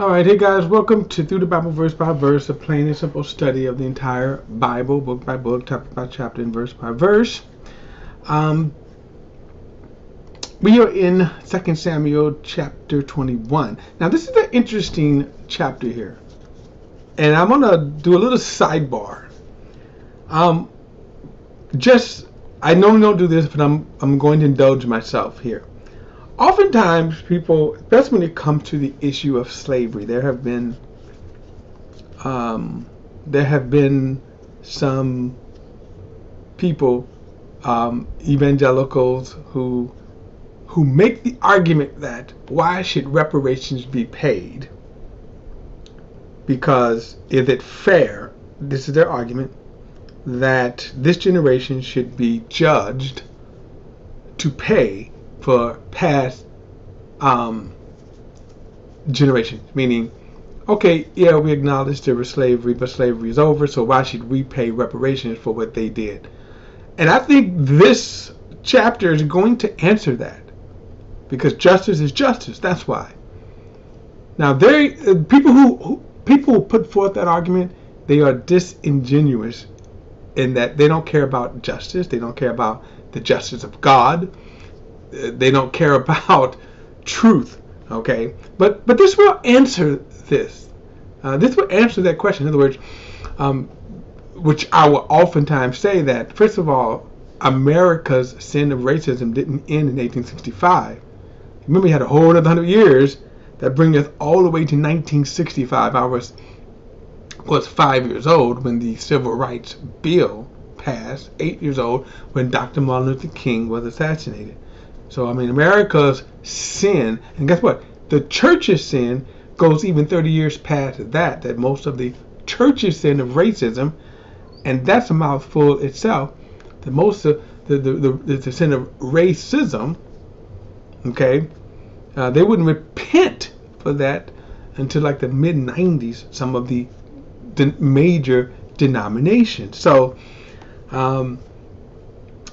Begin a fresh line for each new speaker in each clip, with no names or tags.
All right, hey guys, welcome to Through the Bible Verse by Verse, a plain and simple study of the entire Bible, book by book, chapter by chapter, and verse by verse. We are in 2 Samuel chapter 21. Now, this is an interesting chapter here, and I'm going to do a little sidebar. I normally don't do this, but I'm going to indulge myself here. Oftentimes, people, especially when it comes to the issue of slavery, there have been some people, evangelicals, who make the argument that why should reparations be paid? Because is it fair? This is their argument, that this generation should be judged to pay for past generations. Meaning, okay, yeah, we acknowledge there was slavery, but slavery is over, so why should we pay reparations for what they did? And I think this chapter is going to answer that, because justice is justice. That's why. Now, people who put forth that argument, they are disingenuous in that they don't care about justice. They don't care about the justice of God. They don't care about truth, okay? But this will answer this. This will answer that question. In other words, which I will oftentimes say that, first of all, America's sin of racism didn't end in 1865. Remember, we had a whole other 100 years that bring us all the way to 1965. I was 5 years old when the Civil Rights Bill passed, 8 years old when Dr. Martin Luther King was assassinated. So, I mean, America's sin, and guess what? The church's sin goes even 30 years past that most of the church's sin of racism, and that's a mouthful itself, that most of the sin of racism, okay, they wouldn't repent for that until like the mid-90s, some of the major denominations. So,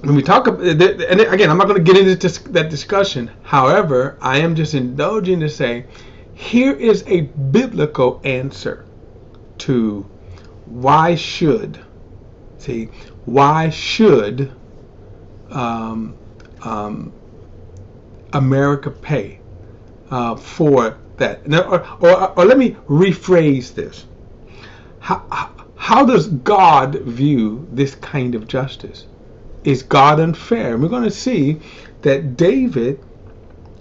when we talk about, and again, I'm not going to get into that discussion. However, I am just indulging to say, here is a biblical answer to why should America pay for that? Or let me rephrase this. How does God view this kind of justice? Is God unfair? And we're going to see that David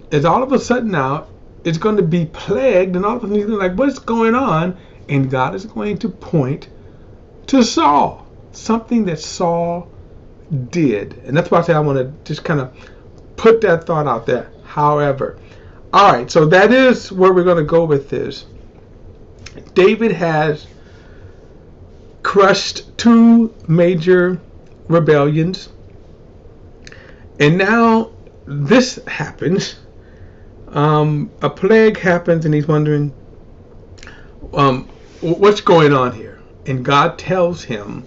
is all of a sudden now is going to be plagued, and all of a sudden he's going to like, what's going on? And God is going to point to Saul, something that Saul did. And that's why I say I want to just kind of put that thought out there. However, all right, so that is where we're going to go with this. David has crushed two major rebellions, and now this happens. A plague happens, and he's wondering what's going on here. And God tells him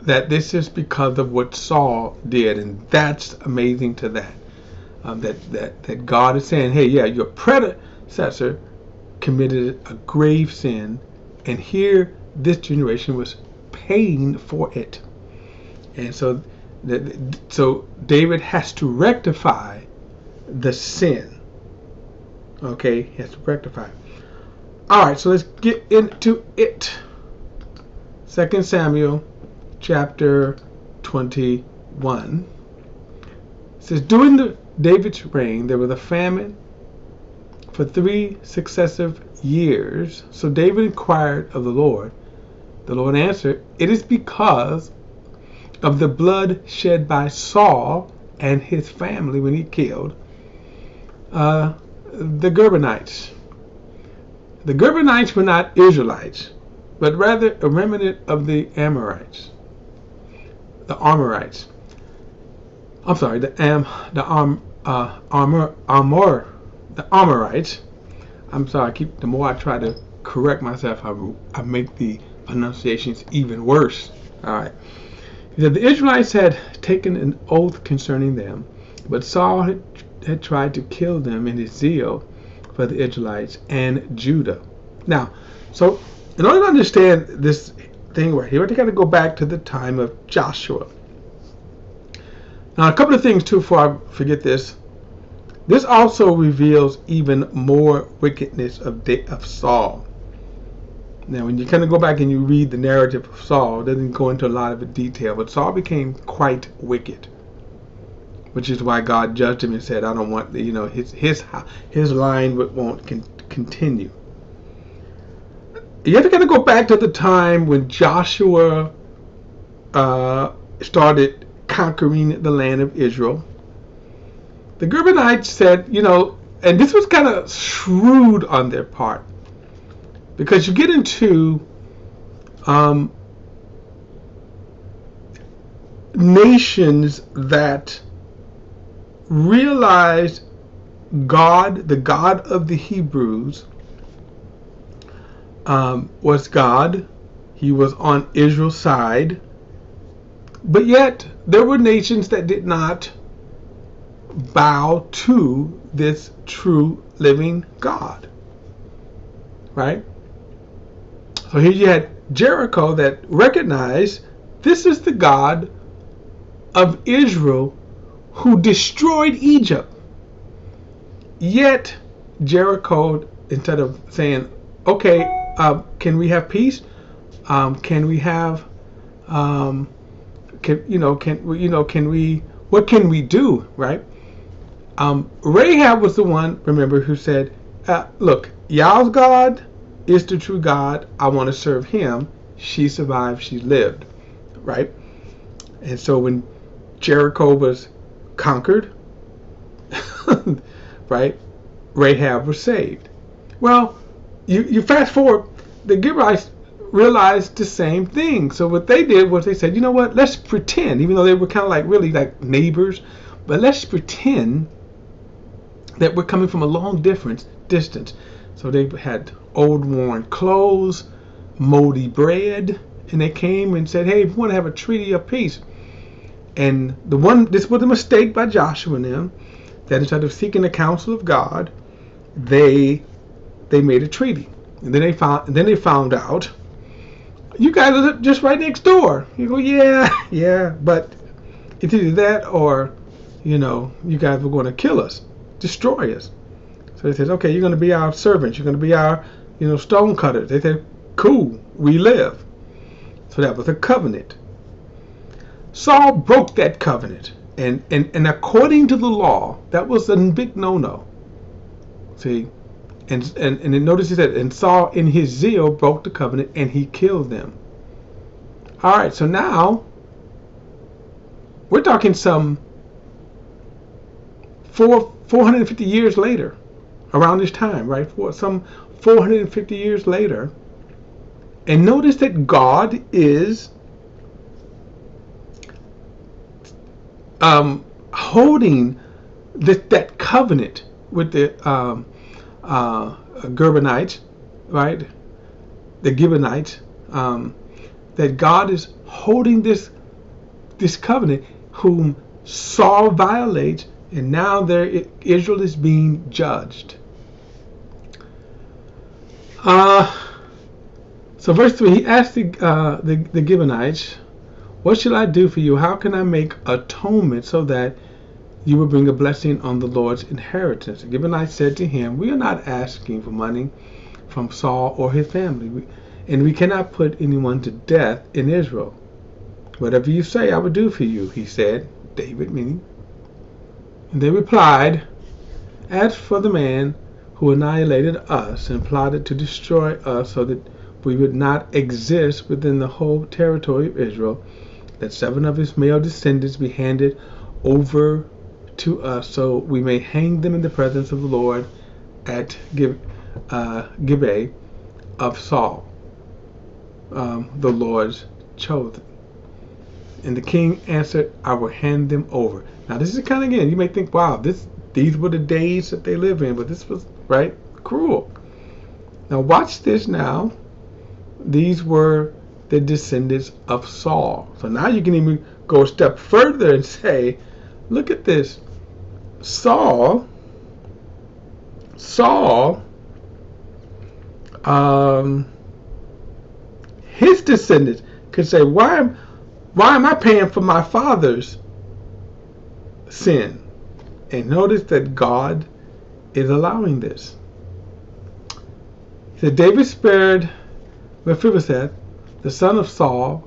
that this is because of what Saul did, and that's amazing to that. That God is saying, hey, yeah, your predecessor committed a grave sin, and here this generation was paying for it. And so David has to rectify the sin. Okay, he has to rectify it. All right, so let's get into it. 2 Samuel chapter 21. It says, during David's reign, there was a famine for 3 successive years. So David inquired of the Lord. The Lord answered, it is because of the blood shed by Saul and his family when he killed the Gibeonites. The Gibeonites were not Israelites, but rather a remnant of the Amorites. The Amorites. I'm sorry, the Amorites. I'm sorry, the more I try to correct myself, I make the pronunciations even worse. All right. The Israelites had taken an oath concerning them, but Saul had tried to kill them in his zeal for the Israelites and Judah. Now, so in order to understand this thing right here, we got to go back to the time of Joshua. Now, a couple of things too before I forget this. This also reveals even more wickedness of Saul. Now, when you kind of go back and you read the narrative of Saul, it doesn't go into a lot of detail, but Saul became quite wicked, which is why God judged him and said, "I don't want his line won't continue." You have to kind of go back to the time when Joshua started conquering the land of Israel. The Gibeonites said, and this was kind of shrewd on their part, because you get into nations that realized God, the God of the Hebrews, was God. He was on Israel's side. But yet, there were nations that did not bow to this true living God. Right? So here you had Jericho that recognized this is the God of Israel who destroyed Egypt. Yet, Jericho, instead of saying, okay, can we have peace? Can we have, what can we do, right? Rahab was the one, remember, who said, look, y'all's God is the true God. I want to serve him. She survived. She lived, right? And so when Jericho was conquered, right, Rahab was saved. Well, you fast forward, the Gibeonites realized the same thing. So what they did was they said, you know what, let's pretend, even though they were kind of like really like neighbors, but let's pretend that we're coming from a long distance. So they had old worn clothes, moldy bread, and they came and said, hey, we want to have a treaty of peace. And this was a mistake by Joshua and them, that instead of seeking the counsel of God, they made a treaty. And then they found out, you guys are just right next door. You go, yeah, but it's either that or, you guys were going to kill us, destroy us. So they said, okay, you're going to be our servants. You're going to be our, stone cutters. They said, cool, we live. So that was a covenant. Saul broke that covenant. And according to the law, that was a big no-no. See? And then notice he said, and Saul in his zeal broke the covenant and he killed them. All right, so now we're talking some 450 years later, around this time, right? Some 450 years later. And notice that God is holding that covenant with the Gibeonites, right? The Gibeonites, that God is holding this covenant, whom Saul violates, and now Israel is being judged. So verse 3, he asked the Gibeonites, what shall I do for you? How can I make atonement so that you will bring a blessing on the Lord's inheritance? The Gibeonites said to him, we are not asking for money from Saul or his family, and we cannot put anyone to death in Israel. Whatever you say, I will do for you, he said, David meaning. And they replied, as for the man who annihilated us and plotted to destroy us so that we would not exist within the whole territory of Israel, that 7 of his male descendants be handed over to us, so we may hang them in the presence of the Lord at Gibeah of Saul, the Lord's chosen. And the king answered, I will hand them over. Now this is kind of, again, you may think, wow, these were the days that they live in, but this was, right, cruel. Now watch this now. These were the descendants of Saul. So now you can even go a step further and say, look at this. Saul Saul, his descendants could say, why am I paying for my father's sin? And notice that God is allowing this. He said, David spared Mephibosheth, the son of Saul,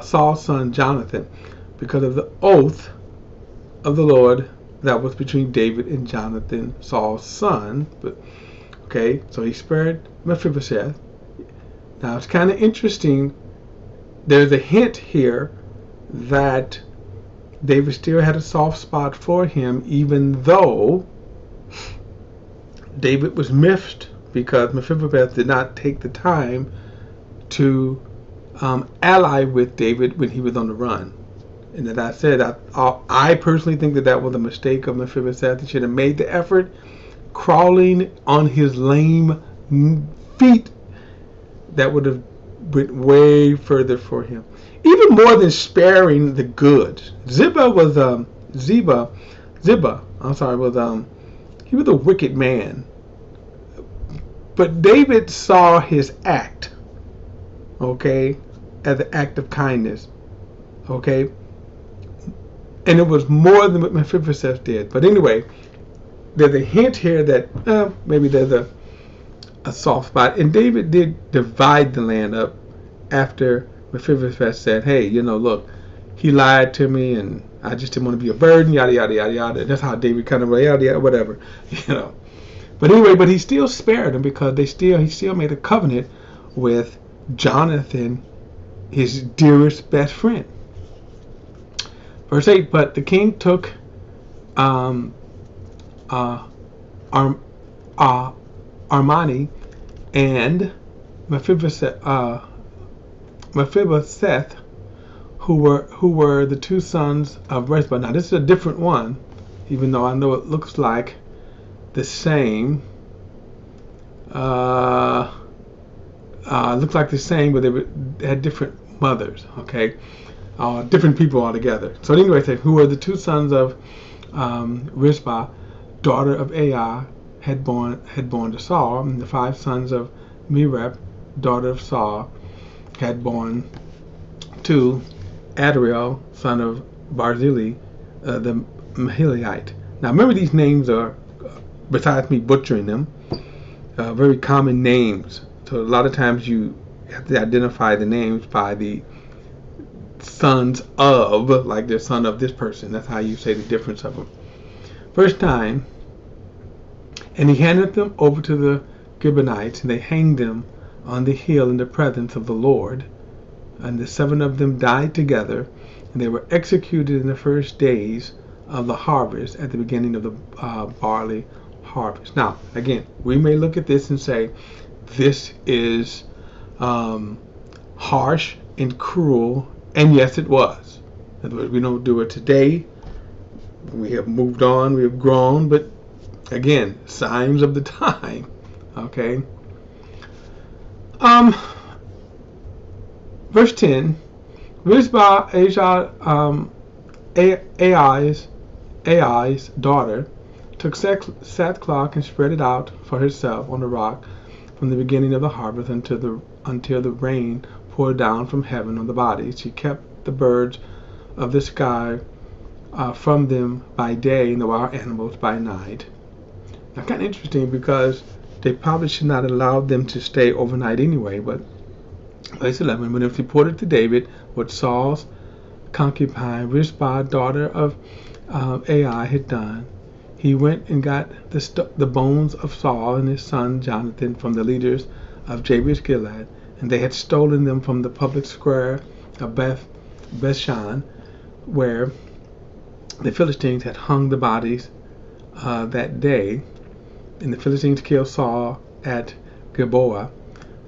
Saul's son Jonathan, because of the oath of the Lord that was between David and Jonathan, Saul's son. But okay, so he spared Mephibosheth. Now it's kind of interesting. There's a hint here that David still had a soft spot for him, even though David was miffed because Mephibosheth did not take the time to ally with David when he was on the run. And as I said, I personally think that was a mistake of Mephibosheth. He should have made the effort. Crawling on his lame feet, that would have went way further for him. Even more than sparing the good. Ziba was he was a wicked man. But David saw his act, okay, as an act of kindness, okay? And it was more than what Mephibosheth did. But anyway, there's a hint here that maybe there's a soft spot. And David did divide the land up after Mephibosheth said, hey, look, he lied to me and I just didn't want to be a burden, yada, yada, yada, yada. That's how David kind of, yada, yada, whatever, But anyway, but he still spared him because he still made a covenant with Jonathan, his dearest best friend. Verse 8, but the king took Armani and Mephibosheth, who were the two sons of Rizpah. Now this is a different one, even though I know it looks like the same. Looks like the same, but they had different mothers. Okay, different people altogether. So anyway, who were the two sons of Rizpah, daughter of Ai, had born to Saul, and the 5 sons of Merab, daughter of Saul, had born to Adriel, son of Barzillai, the Mahilite. Now remember, these names are, besides me butchering them, very common names. So a lot of times you have to identify the names by the sons of, like the son of this person. That's how you say the difference of them. Verse 9, and he handed them over to the Gibeonites, and they hanged them on the hill in the presence of the Lord. And the 7 of them died together, and they were executed in the first days of the harvest, at the beginning of the barley harvest. Now, again, we may look at this and say, this is harsh and cruel, and yes, it was. In other words, we don't do it today. We have moved on, we have grown, but again, signs of the time. Okay. Verse 10, Rizpah, Ai's daughter, took sackcloth and spread it out for herself on the rock from the beginning of the harvest until the rain poured down from heaven on the bodies. She kept the birds of the sky from them by day and the wild animals by night. Now, kind of interesting, because they probably should not allow them to stay overnight anyway, but verse 11, when it was reported to David what Saul's concubine Rizpah, daughter of Ai, had done, he went and got the bones of Saul and his son Jonathan from the leaders of Jabesh Gilead, and they had stolen them from the public square of Bethshan, where the Philistines had hung the bodies that day. And the Philistines killed Saul at Gilboa.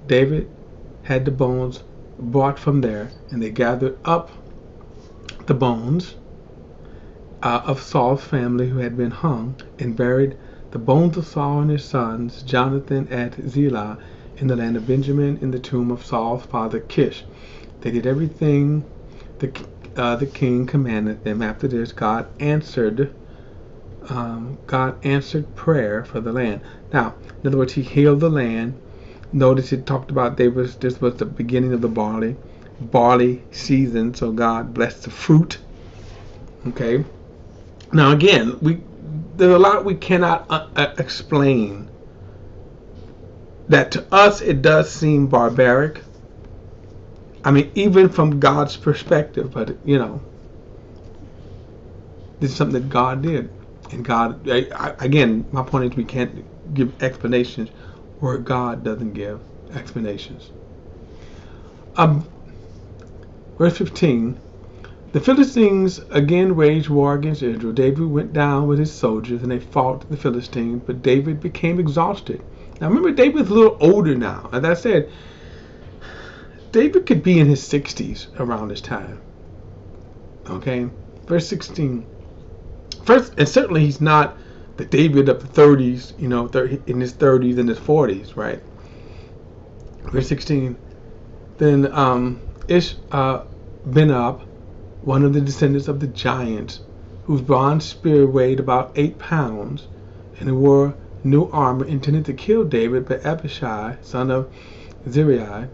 David had the bones brought from there, and they gathered up the bones of Saul's family who had been hung, and buried the bones of Saul and his sons Jonathan at Zelah in the land of Benjamin, in the tomb of Saul's father Kish. They did everything the king commanded them. After this, God answered God answered prayer for the land. Now, in other words, he healed the land. Notice it talked about this was the beginning of the barley season, so God blessed the fruit. Okay. Now again, there's a lot we cannot explain. That to us it does seem barbaric. I mean, even from God's perspective, but this is something that God did, and God. Again, my point is we can't give explanations where God doesn't give explanations. Verse 15. The Philistines again waged war against Israel. David went down with his soldiers, and they fought the Philistines, but David became exhausted. Now remember, David's a little older now. As I said, David could be in his 60s around this time. Okay? Verse 16. First, and certainly he's not the David of the 30s, in his 30s and his 40s, right? Verse 16. Then Benab, one of the descendants of the giants, whose bronze spear weighed about 8 pounds, and who wore new armor, intended to kill David, but Abishai, son of Zeruiah,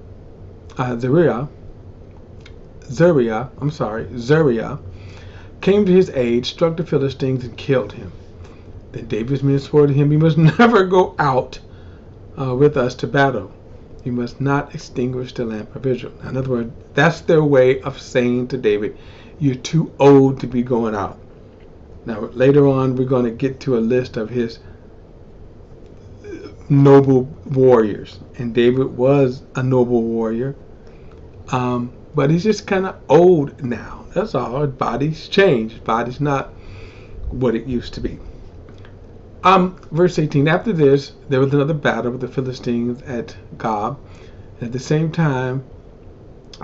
came to his aid, struck the Philistines, and killed him. Then David's men swore to him, "You must never go out with us to battle. You must not extinguish the lamp of Israel." Now, in other words, that's their way of saying to David, "You're too old to be going out." Now, later on, we're going to get to a list of his noble warriors, and David was a noble warrior, but he's just kind of old now. That's all. His body's changed. His body's not what it used to be. Verse 18. After this, there was another battle with the Philistines at Gob. At the same time,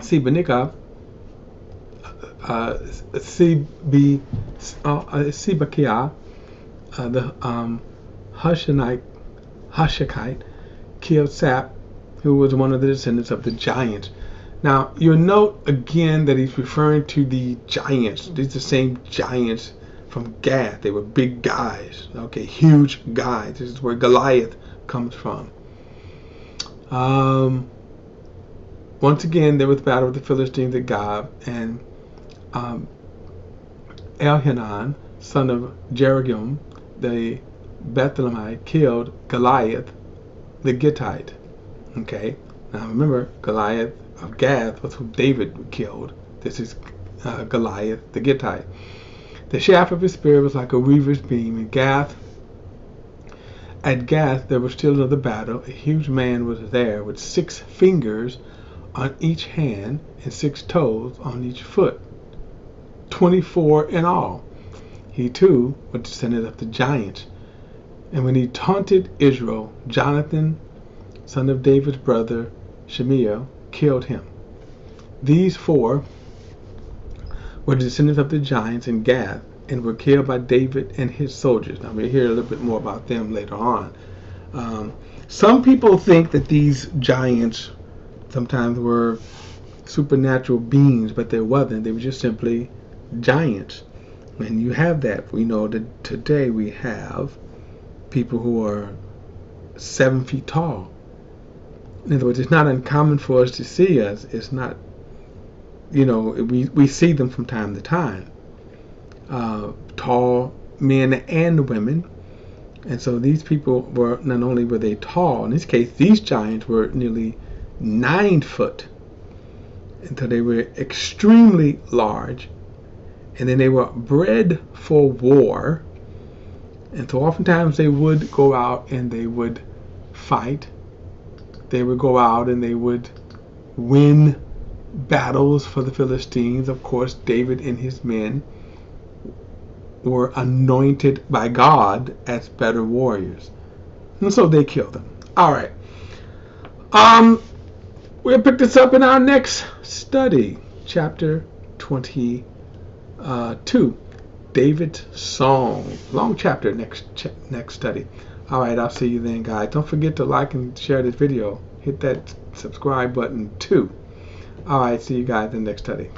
Sibekiah, the Hushakite, killed Sap, who was one of the descendants of the giants. Now, you'll note again that he's referring to the giants. These are the same giants from Gath. They were big guys, okay, huge guys. This is where Goliath comes from. Once again, there was battle with the Philistines at Gob, and Elhanan, son of Jeroboam, the Bethlehemite, killed Goliath, the Gittite. Okay, now remember, Goliath of Gath was who David killed. This is Goliath, the Gittite. The shaft of his spear was like a weaver's beam. At Gath, there was still another battle. A huge man was there with 6 fingers on each hand and 6 toes on each foot, 24 in all. He too was descended of the giants. And when he taunted Israel, Jonathan, son of David's brother, Shemiah, killed him. These 4 were descendants of the giants in Gath, and were killed by David and his soldiers. Now we'll hear a little bit more about them later on. Some people think that these giants sometimes were supernatural beings, but they wasn't. They were just simply giants. And you have that. We know that today we have people who are 7 feet tall. In other words, it's not uncommon for us to see us. It's not, we see them from time to time. Tall men and women. And so these people were, not only were they tall, in this case, these giants were nearly 9 foot. And so they were extremely large. And then they were bred for war. And so oftentimes they would go out and they would fight. They would go out and they would win battles for the Philistines. Of course, David and his men were anointed by God as better warriors. And so they killed them. All right. We'll pick this up in our next study, chapter 22. David's song. Long chapter, next study. All right, I'll see you then, guys. Don't forget to like and share this video. Hit that subscribe button too. All right, see you guys in the next study.